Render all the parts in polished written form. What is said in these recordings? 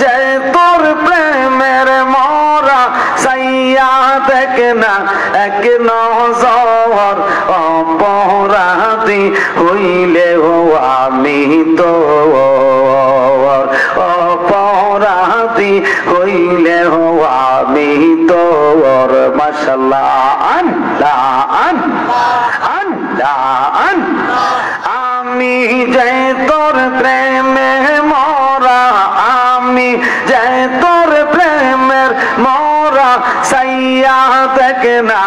যে তোর প্রেমের মরা সাইয়া দেখ না এক নজর অপরাধী হইলেও আমি তো অপরাধী হইলেও আমি তোর মাশাআল্লাহ আল্লাহ আল্লাহ আল্লাহ আমি যে তোর প্রেমে মরা আমি যে তোর প্রেমের মরা সাইয়া দেখ না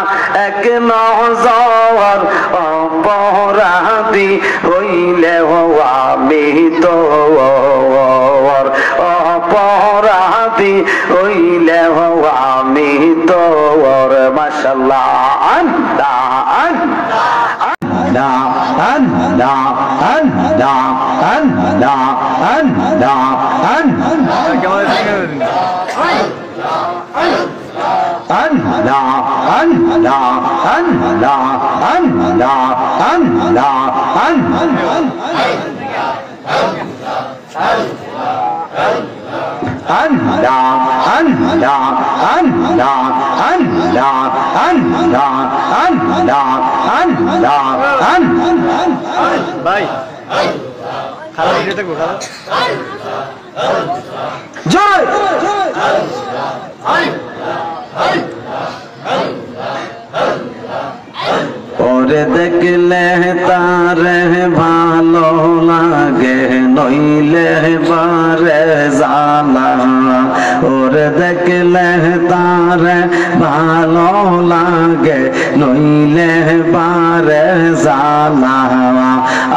এক নজর অপরাধী হইলেও আমি তোর অপরাধী হইলেও আমি তোর মাশাআল্লাহ আল্লাহ আল্লাহ আল্লাহ আল্লাহ আল্লাহ আল্লাহ ভাই খালা দিতে থাকবো খালা জয় ওরে দেখলে তারে ভালো লাগে নইলে বারে জালা ওরে দেখলে তারে ভালো লাগে নইলে বারে জালা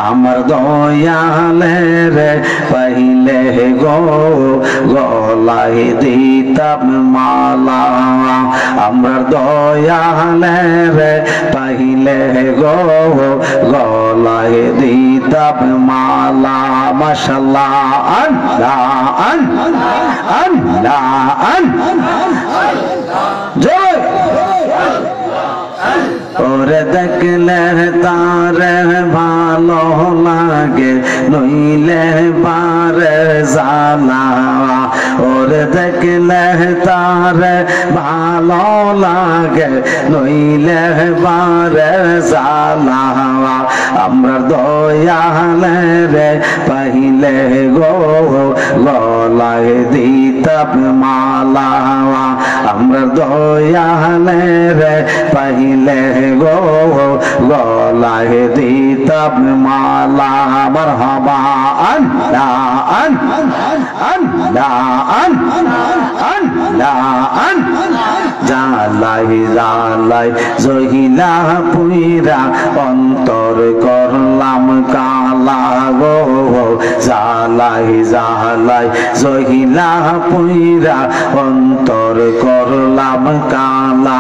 আমার দয়ালে রে পাইলে গো গলাই দিতাম মালা আমার দয়ালে রে পাইলে গো গলাই দিতাম মালা মাশাআল্লাহ আল্লাহ আল্লাহ জয় ওরে দেখলে তারে ভালো লাগে নইলে বারে জালা ওরে দেখলে তারে ভালো লাগে নইলে বারে জালা আমরা দয়ালে রে পাইলে গো গলায় দিতাম মালা আমরা দয়ালে রে পাইলে গো গলায় দিতাম মালা মারহাবা আল্লাহ আল্লাহ আল্লাহ জালাই জালাই জহিলা পুইরা অন্তর করলাম কালা গো জালাই জালাই জহিলা পুইরা অন্তর করলাম কালা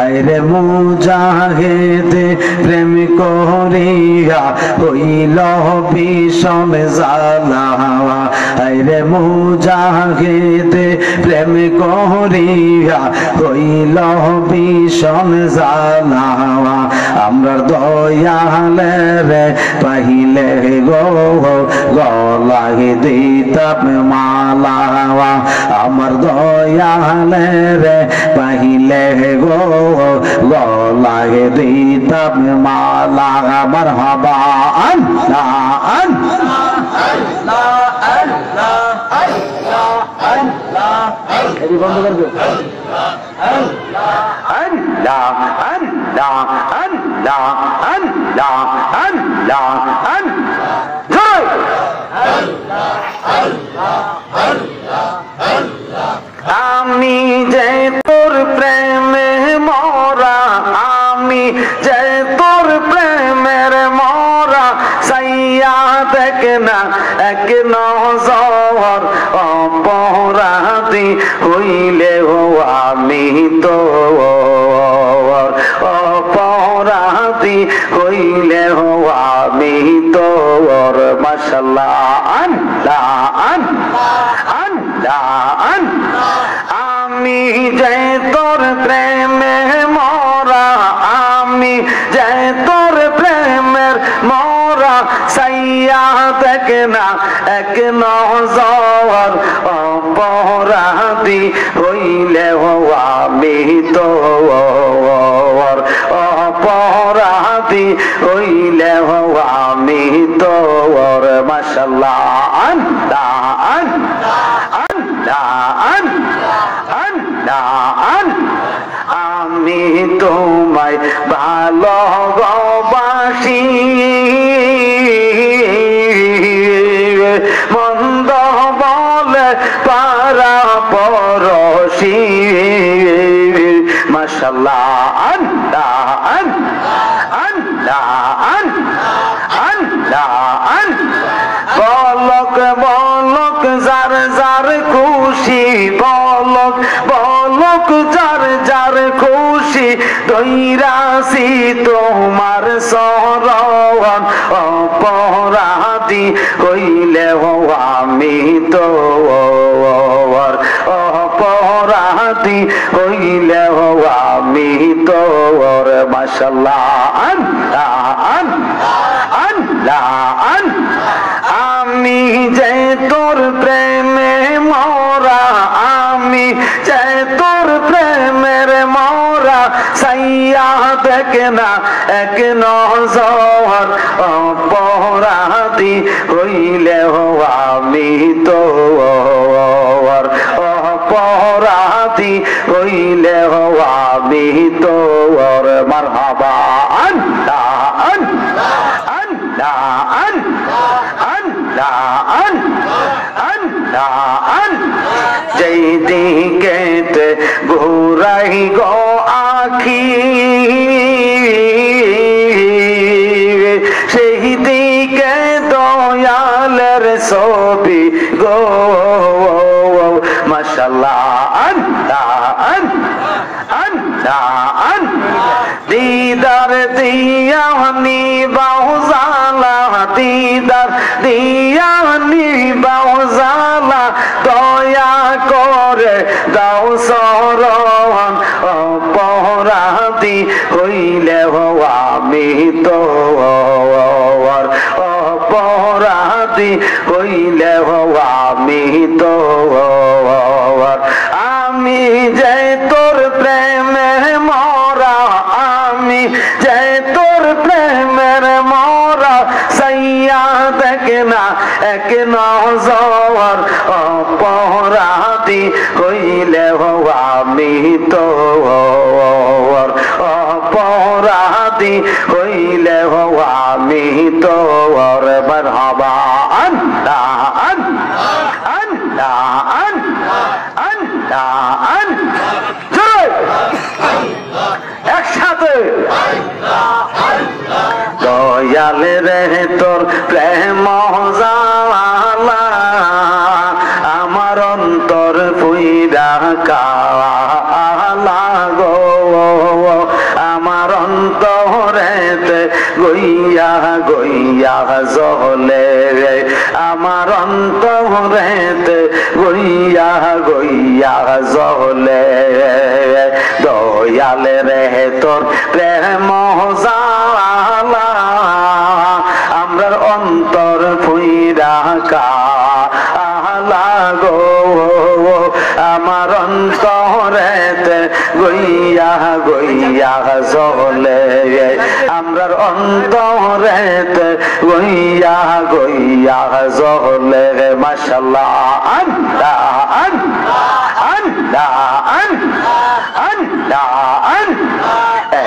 আইরে মুজাহিদে প্রেম করিয়া হইল ভীষণ জালা আইরে মুজাহিদে প্রেম করিয়া হইল ভীষণ জালা আমরা দয়ালে রে পাইলে গো গলায় দিতাম মালা আমার দয়ালে রে পাইলে গো গলায় দিতাম মালা মারহাবা আল্লাহ আল্লাহ আল্লাহ আল্লাহ আল্লাহ এই বন্ধ করবে আল্লাহ আল্লাহ আল্লাহ আল্লাহ আল্লাহ আল্লাহ জয় আল্লাহ আল্লাহ আল্লাহ আল্লাহ আমি যে তোর প্রেমে মরা আমি যে তোর প্রেমের মরা সাইয়া দেখ না এক নজর অপরাধী হইলেও আমি তোর অপরাধী হইলেও আমি তোর মাশাআল্লাহ আল্লাহ আল্লাহ আমি যে তোর প্রেমে মরা আমি যে তোর প্রেমের মরা সাইয়া দেখে না এক নজর অপরাধী হইলে আমি তো অপরাধী হইলে আমি তো মাশাআল্লাহ আল্লাহ আল্লাহ আল্লাহ আমি তোমায় ভালোবাসি মন্দ বলে পারা পরশি মাশাআল্লাহ আল্লাহ আল্লাহ আল্লাহ বলক বলক যার যার খুশি বলক বলক যার যার খুশি দইরাছি তোমার শরণ অপরাধী হইলে আমি তো অপরাধী হইলে আমি তো মাশাআল্লাহ আল্লাহ আল্লাহ আমি যে তোর প্রেমে মরা আমি যে তোর প্রেমের মরা সাইয়া দেখে না এক নজর অপরাধী হইলে আমি তো অপরাধী হইলে আমি তো মারহাবা আল্লাহ আল্লাহ যেই দিকে ঘুরাই গো আখি সেই দিকে দয়ালের ছবি গো মাশাআল্লাহ আল্লাহ আল্লাহ দিদার দিয়ানি বাউজালা দিদার দিয়ানি বাউজালা দয়া করে দাও শরণ অপরাধী হইলে আমি তো অপরাধী হইলে আমি তো আমি যে তোর প্রেমে মরা আমি যে তোর প্রেমের মরা সাইয়া দেখে না এক নজর অপরাধী হইলে আমি তো অপরাধী হইলে আমি তো মারহাবা আল্লাহ আল্লাহ একসাথে দয়ালে রে তোর প্রেম জালা আমার অন্তর পুইরা কালা গো আমার অন্তরেতে গইয়া গইয়া জলে আমার অন্তরেতে গইয়া গইয়া জলে দয়ালে রে তোর প্রেম জালা আমরার অন্তর পুইরা কালা গো আমার অন্তরেতে গইয়া গইয়া জলে আমরার অন্তরেতে গইয়া গইয়া জলে মাশাআল্লাহ আল্লাহ আল্লাহ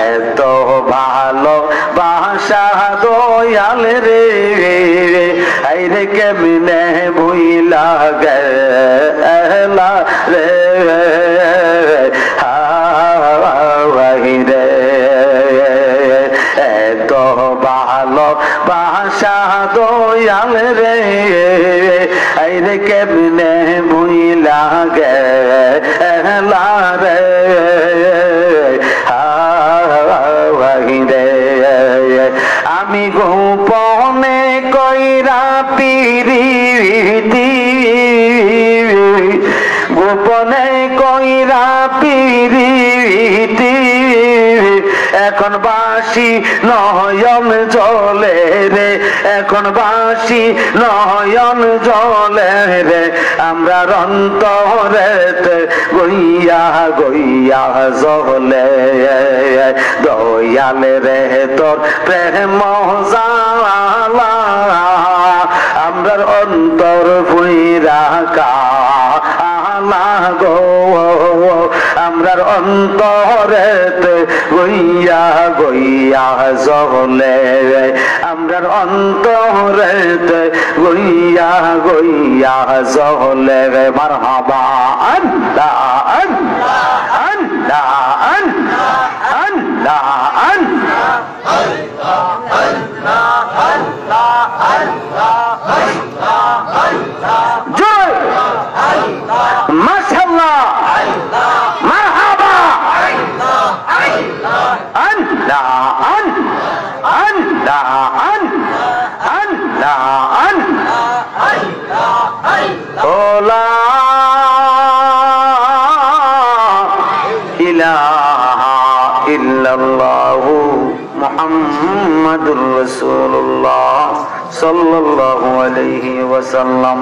এত ভালো বাসা দয়াল রে আইরে কেমনে ভুইলা গেলা রে হাইরে এত ভালো বাসা দয়াল রে আইরে কেমনে ভুইলা গেলা রে আমি গোপনে কইরা পিরিতি গোপনে কইরা পিরিতি এখন বাসি নয়ন জলে রে, এখন বাসি নয়ন জলে রে, আমরা অন্তরেতে গইয়া গইয়া জলে। দয়াল রে তোর প্রেম জালা আমরা অন্তর পুইরা কালা গো, আমরার অন্তরেতে গইয়া গইয়া জলে, আমরার অন্তরেতে গইয়া গইয়া জলে। মারহাবা আল্লাহ আল্লাহ আল্লাহ আল্লাহ জয় মাশাআল্লাহ মারহাবা আল্লাহ আল্লাহ আল্লাহ লা ইলাহা ইল্লাল্লাহু মুহাম্মাদুর রাসূলুল্লাহ সাল্লাল্লাহু আলাইহি ওয়াসাল্লাম।